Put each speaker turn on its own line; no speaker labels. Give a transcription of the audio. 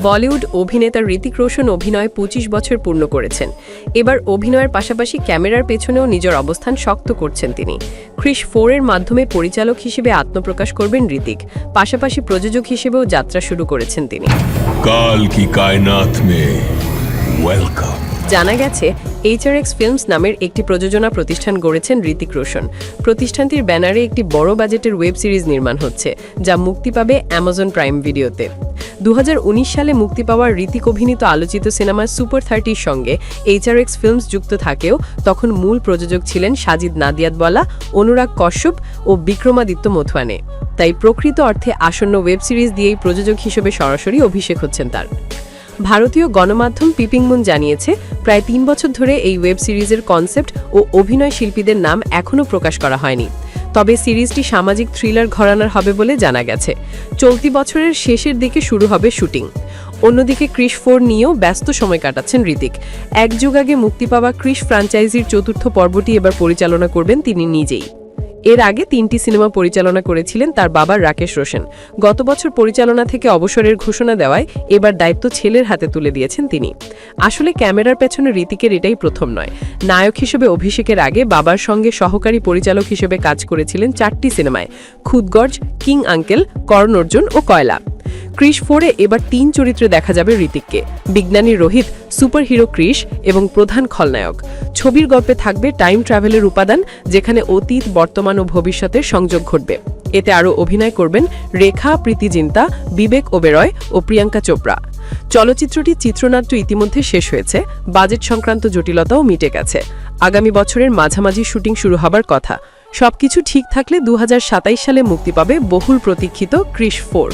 বলিউড অভিনেতা ঋতিক রোশন অভিনয়ে ২৫ বছর পূর্ণ করেছেন। এবার অভিনয়ের পাশাপাশি ক্যামেরার পেছনেও নিজের অবস্থান শক্ত করছেন তিনি। ক্রিশ 4 এর মাধ্যমে পরিচালক হিসেবে আত্মপ্রকাশ করবেন ঋতিক, পাশাপাশি প্রযোজক হিসেবেও যাত্রা শুরু করেছেন তিনি।
কাল কি কায়নাত মে ওয়েলকাম।
জানা গেছে HRX ফিল্মস নামের একটি প্রযোজনা প্রতিষ্ঠান গড়েছেন ঋতিক রোশন। প্রতিষ্ঠানটির ব্যানারে একটি বড় বাজেটের ওয়েব সিরিজ নির্মাণ হচ্ছে, যা মুক্তি পাবে অ্যামাজন প্রাইম ভিডিওতে। ২০১৯ সালে মুক্তি পাওয়া ঋতিক অভিনীত আলোচিত সিনেমা সুপার 30-র সঙ্গে HRX ফিল্মস যুক্ত থাকেও তখন মূল প্রযোজক ছিলেন সাজিদ নাদিয়াদওয়ালা, অনুরাগ কশ্যপ ও বিক্রমাদিত্য মথুয়ানে। তাই প্রকৃত অর্থে আসন্ন ওয়েব সিরিজ দিয়েই প্রযোজক হিসেবে সরাসরি অভিষেক হচ্ছেন তার। ভারতীয় গণমাধ্যম পিপিং মুন জানিয়েছে, প্রায় ৩ বছর ধরে এই ওয়েব সিরিজের কনসেপ্ট ও অভিনয় শিল্পীদের নাম এখনও প্রকাশ করা হয়নি। তবে সিরিজটি সামাজিক থ্রিলার ঘরানার হবে বলে জানা গেছে। চলতি বছরের শেষের দিকে শুরু হবে শুটিং। অন্যদিকে ক্রিশ 4 নিয়েও ব্যস্ত সময় কাটাচ্ছেন ঋতিক। এক যুগ আগে মুক্তি পাওয়া ক্রিশ ফ্র্যাঞ্চাইজির চতুর্থ পর্বটি এবার পরিচালনা করবেন তিনি নিজেই। এর আগে 3টি সিনেমা পরিচালনা করেছিলেন তার বাবা রাকেশ রোশন। গত বছর পরিচালনা থেকে অবসরের ঘোষণা দেওয়ায় এবার দায়িত্ব ছেলের হাতে তুলে দিয়েছেন তিনি। আসলে ক্যামেরার পেছনে ঋতিকের এটাই প্রথম নয়। নায়ক হিসেবে অভিষেকের আগে বাবার সঙ্গে সহকারী পরিচালক হিসেবে কাজ করেছিলেন 4টি সিনেমায়: খুদগর্জ, কিং আঙ্কেল, কর্ণ অর্জুন ও কয়লা। ক্রিশ 4-এ এবার 3 চরিত্রে দেখা যাবে ঋতিককে: বিজ্ঞানী রোহিত, সুপারহিরো ক্রিশ এবং প্রধান খলনায়ক। ছবির গল্পে থাকবে টাইম ট্রাভেলের উপাদান, যেখানে অতীত, বর্তমান ও ভবিষ্যতের সংযোগ ঘটবে। এতে আরও অভিনয় করবেন রেখা, প্রীতি জিন্তা, বিবেক ওবেরয় ও প্রিয়াঙ্কা চোপড়া। চলচ্চিত্রটির চিত্রনাট্য ইতিমধ্যে শেষ হয়েছে, বাজেট সংক্রান্ত জটিলতাও মিটে গেছে। আগামী বছরের মাঝামাঝি শুটিং শুরু হবার কথা। সবকিছু ঠিক থাকলে ২০২৭ সালে মুক্তি পাবে বহুল প্রতীক্ষিত ক্রিশ 4।